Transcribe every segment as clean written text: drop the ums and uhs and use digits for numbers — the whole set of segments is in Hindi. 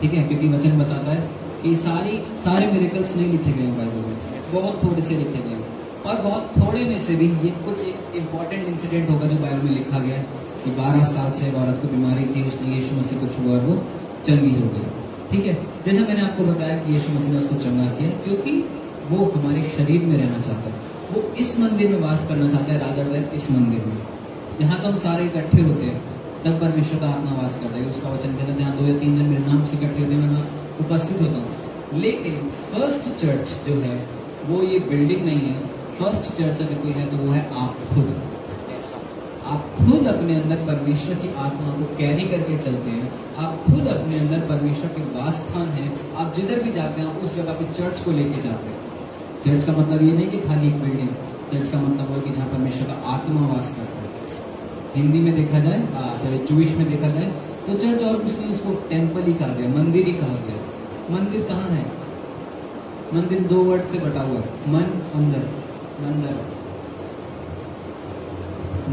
ठीक है, क्योंकि वचन बताता है कि सारे मिरेकल्स नहीं लिखे गए हैं बाइबल में, बहुत थोड़े से लिखे गए हैं। और बहुत थोड़े में से भी ये कुछ इंपॉर्टेंट इंसिडेंट होगा जो बाइबल में लिखा गया है कि 12 साल से एक औरत को बीमारी थी, उसने यीशु मसीह को छुआ और वो चंगी हो गई। ठीक है, जैसा मैंने आपको बताया कि यीशु मसीह ने उसको चंगा किया क्योंकि वो हमारे शरीर में रहना चाहता है, वो इस मंदिर में वास करना चाहता है, राजा वैद इस मंदिर में। यहाँ तो हम सारे इकट्ठे होते हैं, तब परमेश्वर का आत्मा वास करता है। उसका वचन कहता है जहाँ 2 या 3 जन मेरे नाम से इकट्ठे होते हैं मैं उपस्थित होता हूँ। लेकिन फर्स्ट चर्च जो है वो ये बिल्डिंग नहीं है। फर्स्ट चर्च अगर कोई है तो वो है आप खुद। आप खुद अपने अंदर परमेश्वर की आत्मा को कैरी करके चलते हैं। आप खुद अपने अंदर परमेश्वर के वास स्थान है। आप जिधर भी जाते हैं उस जगह पे चर्च को लेके जाते हैं। चर्च का मतलब ये नहीं कि खाली एक बिल्डिंग, चर्च का मतलब है कि जहाँ परमेश्वर का आत्मा वास करता है। हिंदी में देखा जाए, जूइश में देखा जाए तो चर्च और कुछ नहीं, उसको टेम्पल ही कहा गया, मंदिर ही कहा गया। मंदिर कहाँ है? मंदिर 2 वर्ड से बटा हुआ है, मन अंदर, मंदिर,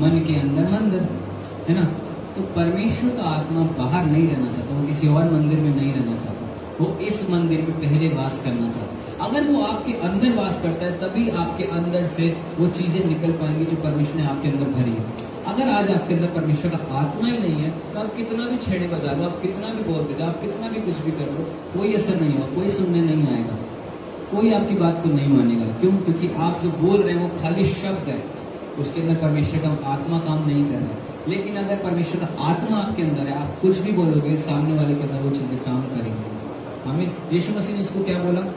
मन के अंदर मंदिर, है ना। तो परमेश्वर का आत्मा बाहर नहीं रहना चाहता, वो किसी और मंदिर में नहीं रहना चाहता, वो इस मंदिर में पहले वास करना चाहता है। अगर वो आपके अंदर वास करता है तभी आपके अंदर से वो चीजें निकल पाएंगी जो परमेश्वर ने आपके अंदर भरी है। अगर आज आपके अंदर परमेश्वर का आत्मा ही नहीं है तो आप कितना भी छेड़े बजा लो, आप कितना भी बोलते जाओ, आप कितना भी कुछ भी कर लो, कोई असर नहीं होगा, कोई सुनने नहीं आएगा, कोई आपकी बात को नहीं मानेगा। क्यों? क्योंकि आप जो बोल रहे हैं वो खाली शब्द है, उसके अंदर परमेश्वर का आत्मा काम नहीं कर रहा है। लेकिन अगर परमेश्वर का आत्मा आपके अंदर है, आप कुछ भी बोलोगे, सामने वाले के अंदर वो चीजें काम करेंगे। हमें यीशु मसीह ने इसको क्या बोला?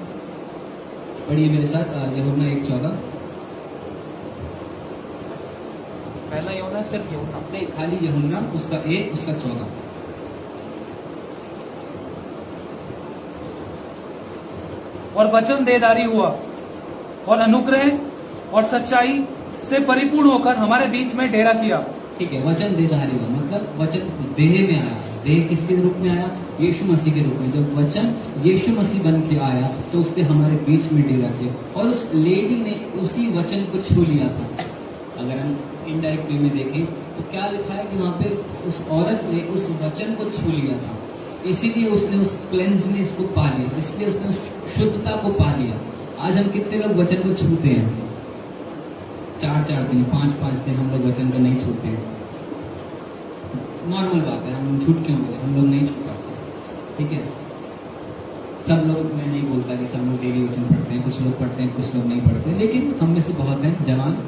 पढ़िए मेरे साथ, यूहन्ना 1:14। पहला यूहन्ना, सिर्फ यूहन्ना नहीं, खाली यूहन्ना, उसका 1 उसका 14। और वचन देहधारी हुआ और अनुग्रह और सच्चाई से परिपूर्ण होकर हमारे बीच में डेरा किया। ठीक है, वचन देहधारी हुआ मतलब वचन देह में आया। देह किसके रूप में आया? यीशु मसीह के रूप में। जब वचन यीशु मसीह बन के आया तो उसने हमारे बीच में डेरा किया और उस लेडी ने उसी वचन को छू लिया था। अगर हम इनडायरेक्ट वे में देखें तो क्या लिखा है कि वहां पे उस औरत ने उस वचन को छू लिया था, इसीलिए उसने उस क्लेंजनेस को पा लिया, इसलिए उसने उस शुद्धता को पा लिया। आज हम कितने लोग वचन को छूते हैं? 4-4 दिन, 5-5 दिन हम लोग वचन को नहीं छूते हैं। नॉर्मल बात है, हम छूट क्यों गए? हम लोग नहीं छूट पाते। ठीक है, सब लोग, मैं नहीं बोलता कि सब लोग डेली वचन पढ़ते हैं, कुछ लोग पढ़ते हैं, कुछ लोग नहीं पढ़ते, लेकिन हम में से बहुत हैं जवान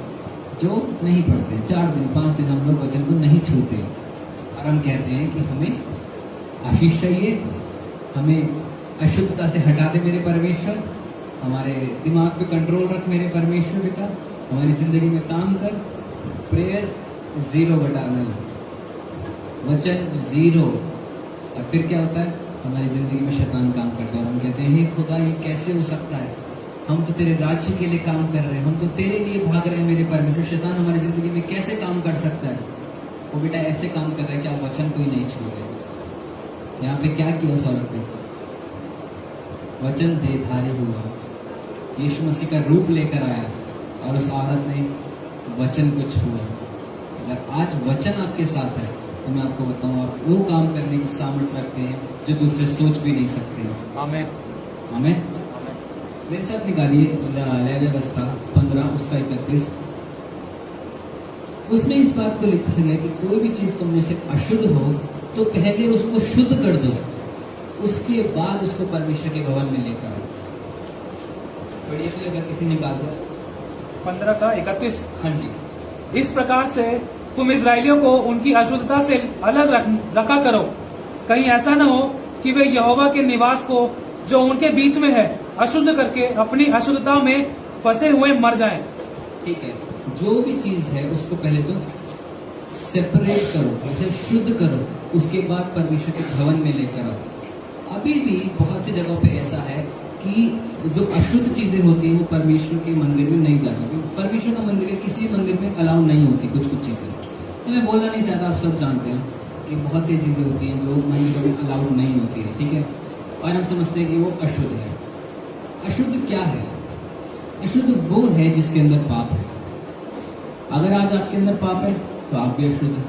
जो नहीं पढ़ते। 4 दिन 5 दिन हम लोग वचन को नहीं छूते और हम कहते हैं कि हमें आशीष चाहिए, हमें अशुद्धता से हटा दे मेरे परमेश्वर, हमारे दिमाग पे कंट्रोल रख मेरे परमेश्वर बेटा, हमारी जिंदगी में काम कर। प्रेयर 0/9, वचन 0। और फिर क्या होता है? हमारी जिंदगी में शैतान काम करता है और हम कहते हैं हे खुदा, ये कैसे हो सकता है? हम तो तेरे राज्य के लिए काम कर रहे हैं, हम तो तेरे लिए भाग रहे हैं मेरे परमेश्वर। शैतान हमारी जिंदगी में कैसे काम कर सकता है? वो बेटा ऐसे काम कर रहा है कि आप वचन को ही नहीं छूते। यहाँ पे क्या किया उस औरत ने? वचन देहधारी हुआ, यीशु मसीह का रूप लेकर आया और उस औरत ने वचन को छुआ। अगर आज वचन आपके साथ है तो मैं आपको बताऊं, आप वो काम करने की सामर्थ्य रखते हैं जो दूसरे सोच भी नहीं सकते हैं। आमीन, आमीन। मेरे साथ निकालिए लेवियावस्था 15 उसका 31। उसमें इस बात को लिखा गया कि कोई भी चीज तुम में से अशुद्ध हो तो पहले उसको शुद्ध कर दो, उसके बाद उसको परमेश्वर के भवन में लेकर आओ। पढ़िए फिर, अगर किसी निकाल दो 15 का 31। हाँ जी। इस प्रकार से तुम इजरायलियों को उनकी अशुद्धता से अलग रखा करो, कहीं ऐसा न हो कि वे यहोवा के निवास को जो उनके बीच में है अशुद्ध करके अपनी अशुद्धता में फंसे हुए मर जाएं। ठीक है, जो भी चीज है उसको पहले तो सेपरेट करो, उसे शुद्ध करो, उसके बाद परमेश्वर के भवन में लेकर आओ। अभी भी बहुत सी जगहों पे ऐसा है कि जो अशुद्ध चीजें होती हैं वो परमेश्वर के मंदिर में नहीं जाती। परमेश्वर का मंदिर किसी मंदिर में अलाउ नहीं होती कुछ चीजें। तो मैं बोलना नहीं चाहता, आप सब जानते हैं कि बहुत सी चीजें होती हैं जो मंदिरों में अलाउड नहीं होती है। ठीक है, और हम समझते हैं कि वो अशुद्ध है। अशुद्ध क्या है? अशुद्ध वो है जिसके अंदर पाप है। अगर आज आपके अंदर पाप है तो आप भी अशुद्ध है।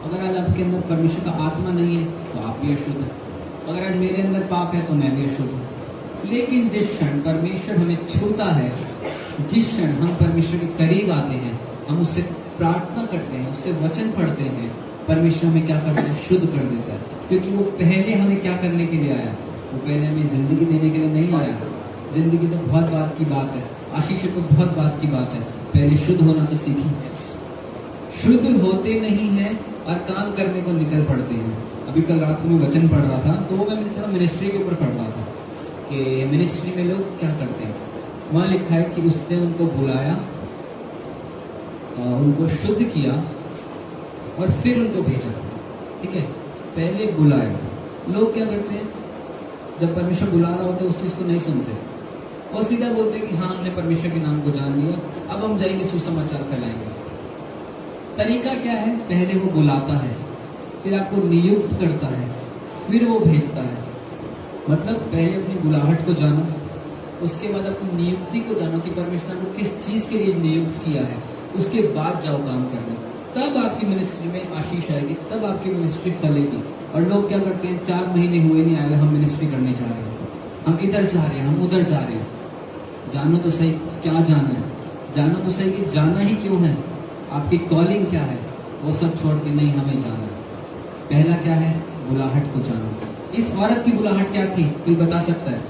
अगर आज आपके अंदर परमेश्वर का आत्मा नहीं है तो आप भी अशुद्ध है। अगर आज मेरे अंदर पाप है तो मैं भी अशुद्ध हूँ। लेकिन जिस क्षण परमेश्वर हमें छूता है, जिस क्षण हम परमेश्वर के करीब आते हैं, हम उससे प्रार्थना करते हैं, उससे वचन पढ़ते हैं, परमेश्वर हमें क्या करता है? शुद्ध कर देता है। क्योंकि वो पहले हमें क्या करने के लिए आया? वो पहले हमें जिंदगी देने के लिए नहीं आया। जिंदगी तो बहुत बात की बात है, आशीष तो बहुत बात की बात है, पहले शुद्ध होना तो सीखिए। शुद्ध होते नहीं है और काम करने को निकल पड़ते हैं। अभी कल रात को मैं वचन पढ़ रहा था, तो वो मैं थोड़ा मिनिस्ट्री के ऊपर पढ़ रहा था कि मिनिस्ट्री में लोग क्या करते हैं। वहां लिखा है कि उसने उनको बुलाया, उनको शुद्ध किया और फिर उनको भेजा। ठीक है, पहले बुलाया। लोग क्या करते हैं, जब परमेश्वर बुला रहा होता है उस चीज को नहीं सुनते और सीधा बोलते हैं कि हाँ, हमने परमेश्वर के नाम को जान लिया, अब हम जाएंगे सुसमाचार फैलाएंगे। तरीका क्या है? पहले वो बुलाता है, फिर आपको नियुक्त करता है, फिर वो भेजता है। मतलब पहले अपनी बुलाहट को जानो, उसके बाद अपनी नियुक्ति को जानो कि परमेश्वर को किस चीज के लिए नियुक्त किया है, उसके बाद जाओ काम करने। तब आपकी मिनिस्ट्री में आशीष आएगी, तब आपकी मिनिस्ट्री फलेगी। और लोग क्या करते हैं, 4 महीने हुए नहीं आए, हम मिनिस्ट्री करने जा रहे हैं, हम इधर जा रहे हैं, हम उधर जा रहे हैं। जानो तो सही क्या जाना है, जानो तो सही कि जाना ही क्यों है, आपकी कॉलिंग क्या है। वो सब छोड़ के नहीं, हमें जाना है। पहला क्या है? बुलाहट को जानो। इस औरत की बुलाहट क्या थी? कोई बता सकता है?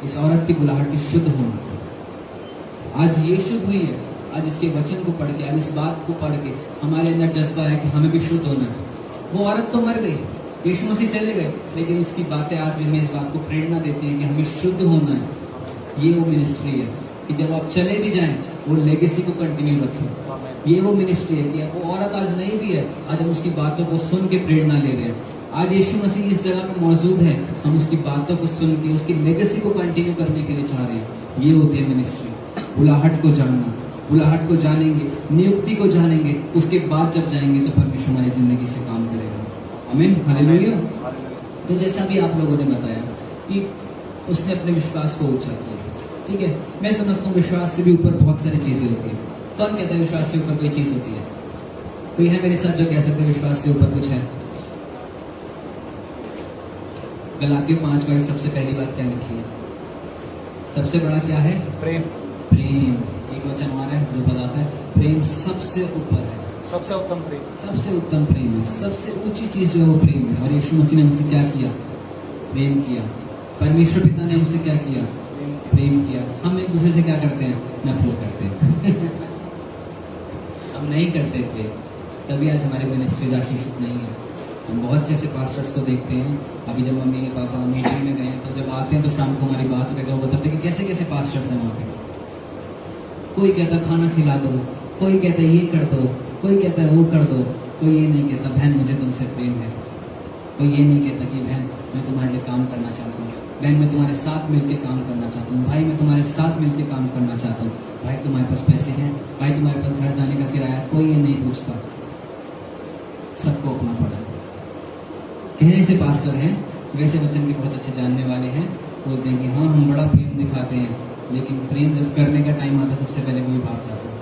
इस औरत की बुलाहट थी शुद्ध होना। आज ये शुद्ध हुई है, आज इसके वचन को पढ़ के, आज इस बात को पढ़ के हमारे अंदर जज्बा है कि हमें भी शुद्ध होना है। वो औरत तो मर गई, यीशु मसीह चले गए, लेकिन उसकी बातें आज भी हमें इस बात को प्रेरणा देती है कि हमें शुद्ध होना है। ये वो मिनिस्ट्री है कि जब आप चले भी जाएं, वो लेगेसी को कंटिन्यू रखें। ये वो मिनिस्ट्री है कि वो औरत आज नहीं भी है, आज हम उसकी बातों को सुन के प्रेरणा ले रहे हैं। आज यीशु मसीह इस जगह पे मौजूद है, हम उसकी बातों को सुन के उसकी लेगेसी को कंटिन्यू करने के लिए चाह रहे हैं। ये होती है मिनिस्ट्री। बुलाहट को जानना, बुलाहट को जानेंगे, नियुक्ति को जानेंगे, उसके बाद जब जाएंगे तो परमेश्वर हमारी जिंदगी से काम करेगा। आमीन, हालेलुया। तो जैसा भी आप लोगों ने बताया कि उसने अपने विश्वास को ऊंचा किया। ठीक है, मैं समझता हूँ विश्वास से भी ऊपर बहुत सारी चीजें होती है। कौन कहता है विश्वास से ऊपर कोई चीज होती है? कोई है मेरे साथ जो कह सकते हैं विश्वास से ऊपर कुछ है? गलातियों 5:22 सबसे पहली बात क्या लिखी है? सबसे बड़ा क्या है? प्रेम। प्रेम। एक वचन और है जो बताता है प्रेम सबसे ऊपर है, सबसे उत्तम प्रेम, सबसे उत्तम प्रेम है, सबसे ऊंची चीज जो है वो प्रेम है। और यीशु मसीह ने हमसे क्या किया? प्रेम किया। परमेश्वर पिता ने हमसे क्या किया? प्रेम किया। हम एक दूसरे से क्या करते हैं? नफरत करते हैं। हम नहीं करते थे, तभी आज हमारी मिनिस्ट्रीज आशीषित नहीं है। हम बहुत से ऐसे पास्टर्स को देखते हैं। अभी जब मम्मी पापा मीटिंग में गए तो जब आते हैं तो शाम को हमारी बात करके वो बताते हैं कि कैसे कैसे पास्टर्स हैं वहाँ पे। कोई कहता खाना खिला दो, कोई कहता ये कर दो, कोई कहता है वो कर दो, कोई ये नहीं कहता बहन मुझे तुमसे प्रेम है, कोई ये नहीं कहता कि बहन मैं तुम्हारे लिए काम करना चाहता हूँ, बहन मैं तुम्हारे साथ मिलकर काम करना चाहता हूँ, भाई मैं तुम्हारे साथ मिलकर काम करना चाहता हूँ, भाई तुम्हारे पास पैसे हैं, भाई तुम्हारे पास घर जाने का किराया, कोई ये नहीं पूछता। सबको अपना पड़ा। कहने से पास्टर हैं, वैसे वचन के बहुत अच्छे जानने वाले हैं, बोलते हैं कि हाँ हम बड़ा प्रेम दिखाते हैं, लेकिन प्रेम जब करने का टाइम आता है सबसे पहले वही भाग जाता है।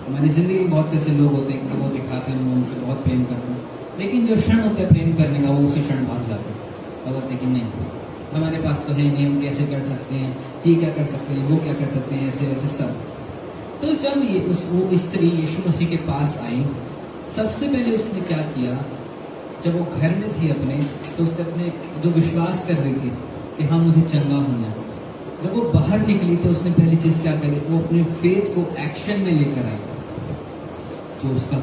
हमारी जिंदगी में बहुत से ऐसे लोग होते हैं कि वो दिखाते हैं मैं उनसे बहुत प्रेम करता हूँ, लेकिन जो क्षण होता है प्रेम करने का वो उसी क्षण भाग जाते हैं। और बोलते हैं कि नहीं हमारे पास तो है नहीं, हम कैसे कर सकते हैं, ये क्या कर सकते हैं, वो क्या कर सकते हैं, ऐसे वैसे सब। तो जब ये वो स्त्री यीशु मसीह के पास आई, सबसे पहले उसने क्या किया? जब वो घर में थी अपने, तो उसने अपने जो विश्वास कर रही थी कि हाँ मुझे चंगा होना है, जब वो बाहर निकली तो उसने पहली चीज क्या करी? वो अपने फेथ को एक्शन में लेकर आई। जो उसका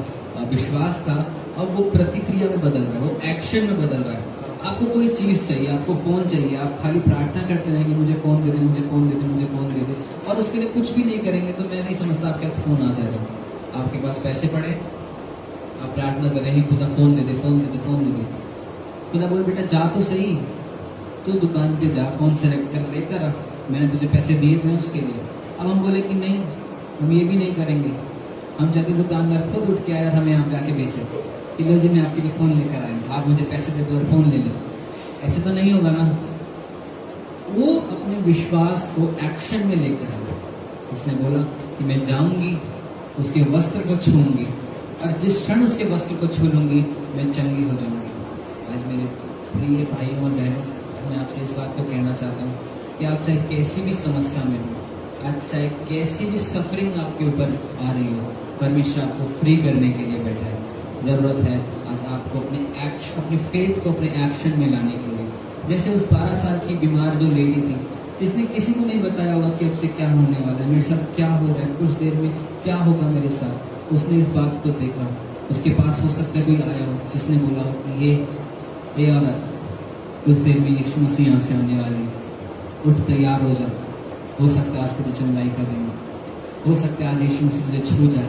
विश्वास था अब वो प्रतिक्रिया में बदल रहा है, वो एक्शन में बदल रहा है। आपको कोई चीज चाहिए, आपको फोन चाहिए, आप खाली प्रार्थना करते रहेंगे मुझे फोन दे दे, मुझे फोन दे दे, मुझे फोन दे दे, और उसके लिए कुछ भी नहीं करेंगे तो मैं नहीं समझता आपके पास फोन आ जाएगा। आपके पास पैसे पड़े, आप प्रार्थना कर रहे हैं खुदा फोन दे दे, फोन दे दे, फोन दे दे। खुदा बोले बेटा जा तो सही, तू दुकान पे जा, फोन सेलेक्ट कर लेकर आ, मैंने तुझे पैसे दिए थे उसके लिए। अब हम बोले कि नहीं हम ये भी नहीं करेंगे, हम चाहते दुकानदार खुद उठ के आया और हमें यहाँ पे आके बेचे कि लो जी मैं आपके लिए फोन लेकर आया, आप मुझे पैसे दे दो और फोन ले लो। ऐसे तो नहीं होगा ना। वो अपने विश्वास को एक्शन में लेकर आया। उसने बोला कि मैं जाऊंगी, उसके वस्त्र को छूंगी, और जिस क्षण उसके वस्त्र को छू लूंगी मैं चंगी हो जाऊंगी। आज मेरे प्रिय भाइयों और बहनों, मैं आपसे इस बात को कहना चाहता हूँ कि आप चाहे कैसी भी समस्या में हो, आज चाहे कैसी भी सफरिंग आपके ऊपर आ रही हो, परमेश्वर आपको फ्री करने के लिए बैठा है। जरूरत है आज आपको अपने फेथ को अपने एक्शन में लाने के लिए। जैसे उस 12 साल की बीमार जो लेडी थी, जिसने किसी को नहीं बताया होगा कि अब से क्या होने वाला है, मेरे साथ क्या हो रहा है, कुछ देर में क्या होगा मेरे साथ। उसने इस बात को देखा, उसके पास हो सकता है कोई आया हो जिसने बोला हो कि ये औरत कुछ देर में यीशु मसीह यहाँ से आने वाले हैं, उठ तैयार हो जा। हो सकता है आज तेरी चंगाई कर देंगे, हो सकता है आज यीशु मसीह तुझे छू जाए,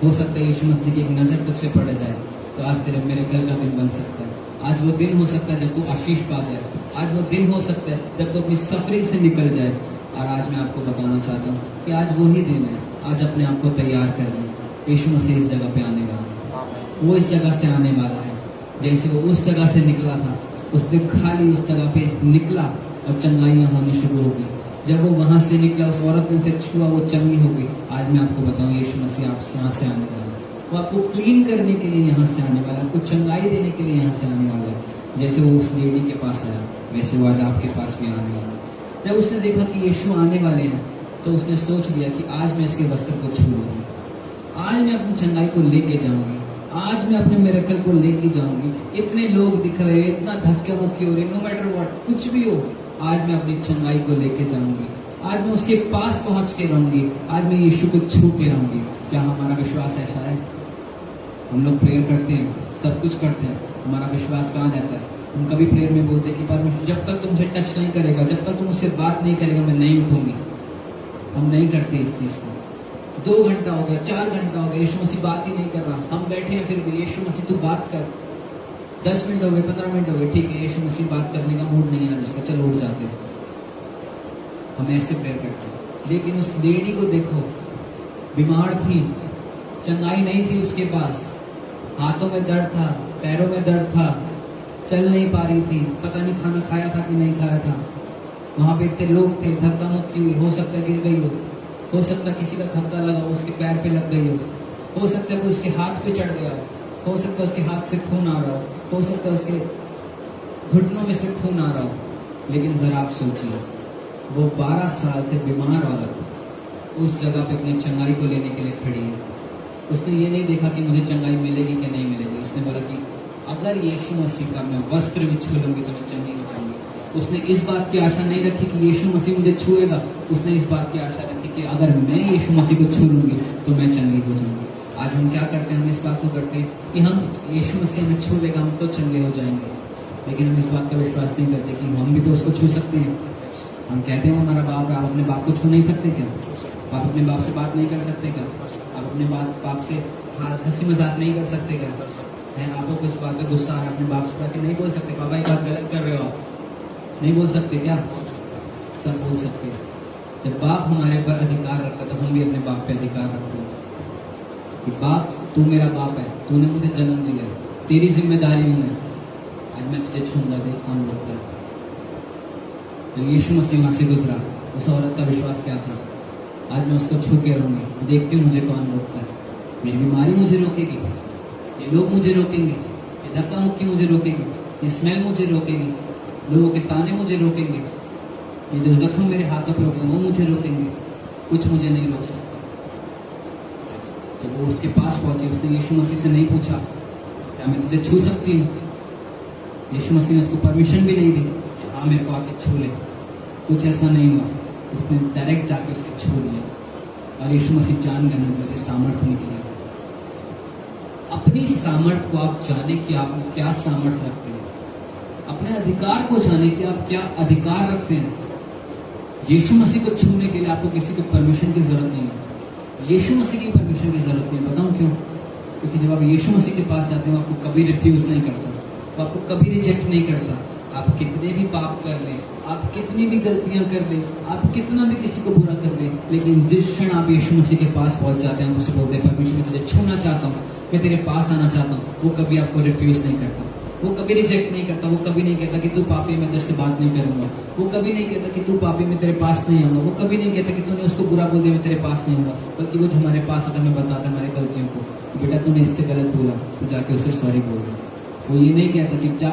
हो सकता है यीशु मसीह की एक नज़र तुझसे पड़ जाए, तो आज तेरे मिरेकल का दिन बन सकता है। आज वो दिन हो सकता है जब तू आशीष पा जाए, आज वो दिन हो सकता है जब तू अपनी सफरिंग से निकल जाए। और आज मैं आपको बताना चाहता हूँ कि आज वही दिन है, आज अपने आप को तैयार कर ले। यीशु मसीह इस जगह पे आने वाला है, वो इस जगह से आने वाला है। जैसे वो उस जगह से निकला था, उसने खाली उस जगह पे निकला और चंगाइयाँ होनी शुरू हो गई। जब वो वहां से निकला, उस औरत ने से छुआ, वो चंगी हो गई। आज मैं आपको बताऊं, यीशु मसीह आप यहाँ से आने वाला है, वो आपको क्लीन करने के लिए यहाँ से आने वाला है, आपको चंगाई देने के लिए यहाँ से आने वाला है। जैसे वो उस लेडी के पास आया, वैसे वो आज आपके पास भी आने वाला है। जब उसने देखा कि यीशु आने वाले हैं, तो उसने सोच लिया कि आज मैं इसके वस्त्र को छू लूंगी, आज मैं अपनी चंगाई को लेके जाऊंगी, आज मैं अपने मिरेकल को लेके जाऊंगी। इतने लोग दिख रहे, इतना धक्का मुक्की हो रही, नो मैटर व्हाट, कुछ भी हो, आज मैं अपनी चंगाई को लेके जाऊंगी, आज मैं उसके पास पहुंच के रहूंगी, आज मैं यीशु को छू के रहूंगी। क्या हमारा विश्वास ऐसा है? हम लोग प्रेयर करते हैं, सब कुछ करते हैं, हमारा विश्वास कहाँ जाता है? हम कभी प्रेयर में बोलते हैं कि परमेश्वर जब तक तुम मुझे टच नहीं करेगा, जब तक तुम मुझसे बात नहीं करेगा, मैं नहीं उठूंगी। हम नहीं करते इस चीज को। 2 घंटा हो गया, 4 घंटा हो गया, यीशु मसीह बात ही नहीं कर रहा, हम बैठे हैं फिर भी, यीशु मसीह तू बात कर। 10 मिनट हो गए, 15 मिनट हो गए, ठीक है, यीशु मसीह बात करने का मूड नहीं है उसका, चलो उठ जाते हैं। हम ऐसे प्रेयर करते हैं। लेकिन उस लेडी को देखो, बीमार थी, चंगाई नहीं थी उसके पास, हाथों में दर्द था, पैरों में दर्द था, चल नहीं पा रही थी, पता नहीं खाना खाया था कि नहीं खाया था। वहां पे इतने लोग थे, धक्का मुक्की हुई, हो सकता है गिर गई हो सकता है किसी का धक्का लगा हो, उसके पैर पे लग गई हो सकता है उसके हाथ पे चढ़ गया हो सकता है उसके हाथ से खून आ रहा हो सकता है उसके घुटनों में से खून आ रहा हो। लेकिन जरा आप सोचिए, वो 12 साल से बीमार औरत उस जगह पे अपनी चंगाई को लेने के लिए खड़ी है। उसने ये नहीं देखा कि मुझे चंगाई मिलेगी कि नहीं मिलेगी, उसने बोला कि अगर यीशु मसीह का मैं वस्त्र भी छू लूंगी तो मैं चंगी हो जाऊंगी। उसने इस बात की आशा नहीं रखी कि यीशु मसीह मुझे छुएगा, उसने इस बात की आशा रखी कि अगर मैं यीशु मसीह को छू लूंगी तो मैं चंगी हो जाऊंगी। आज हम क्या करते हैं? हम इस बात को करते हैं कि हम यीशु मसीह हमें छू लेगा, हम तो चंगे हो जाएंगे। लेकिन हम इस बात का विश्वास नहीं करते कि हम भी तो उसको छू सकते हैं। हम कहते हैं हमारा बाप है, आप अपने बाप को छू नहीं सकते क्या? आप अपने बाप से बात नहीं कर सकते क्या? आप अपने बाप से हंसी मजाक नहीं कर सकते क्या? है आपको कुछ बात का गुस्सा आ रहा है, अपने बाप से बात नहीं बोल सकते, पापा ये बात गलत कर रहे हो, आप नहीं बोल सकते क्या? सब बोल सकते हैं। जब बाप हमारे ऊपर अधिकार रखता है तो हम भी अपने बाप पे अधिकार रखते हैं कि बाप तू मेरा बाप है, तूने मुझे जन्म दिया है, तेरी जिम्मेदारी हूं मैं, आज मैं तुझे छूंगा, देख कौन रोकता है। तो यीशु मसीह वहां से गुजरा, उस औरत का विश्वास क्या था? आज मैं उसको छू के रहूंगी, देखती हूँ मुझे कौन रोकता है। मेरी बीमारी मुझे रोकेगी, ये लोग मुझे रोकेंगे, ये धक्का मुक्की मुझे रोकेगी, ये स्मेल मुझे रोकेगी, लोगों के ताने मुझे रोकेंगे, ये जो जख्म मेरे हाथों पर रोकेंगे वो मुझे रोकेंगे, कुछ मुझे नहीं रोक सकता। तो वो उसके पास पहुंची, उसने यीशु मसीह से नहीं पूछा क्या मैं तुझे छू सकती हूँ? यीशु मसीह ने उसको परमिशन भी नहीं दी, हाँ मेरे को आके छू ले, कुछ ऐसा नहीं हुआ। उसने डायरेक्ट जाके उसके छू लिया और यीशु मसीह जान गए मुझे सामर्थ्य निकली। अपनी सामर्थ्य को आप जाने कि आप क्या सामर्थ्य रखते हैं, अपने अधिकार को जाने कि आप क्या अधिकार रखते हैं। यीशु मसीह को छूने के लिए आपको किसी की परमिशन की जरूरत नहीं है, यीशु मसीह की परमिशन की जरूरत नहीं है। बताऊं क्यों? क्योंकि जब आप यीशु मसीह के पास जाते हैं वो आपको कभी रिफ्यूज नहीं करता, वो आपको कभी रिजेक्ट नहीं करता। आप कितने भी पाप कर लें, आप कितनी भी गलतियां कर लें, आप कितना भी किसी को बुरा कर लें, लेकिन जिस क्षण आप यीशु मसीह के पास पहुंच जाते हैं, उसे बोलते हैं परमेश्वर मैं तुझे छूना चाहता हूँ, मैं तेरे पास आना चाहता हूँ, वो कभी आपको रिफ्यूज नहीं करता, वो कभी रिजेक्ट नहीं करता, वो कभी नहीं कहता कि तू पापी मैं तेरे से बात नहीं करूंगा, वो कभी नहीं कहता कि तू पापी मैं तेरे पास नहीं आऊंगा, वो कभी नहीं कहता कि तूने उसको बुरा बोल दिया मैं तेरे पास नहीं आऊंगा, बल्कि वो हमारे पास आकर हमें बताता हमारे गलतियों को, बेटा तूने इससे गलत बोला, तो जाके उसे सॉरी बोल दो। वो ये नहीं कहता कि जा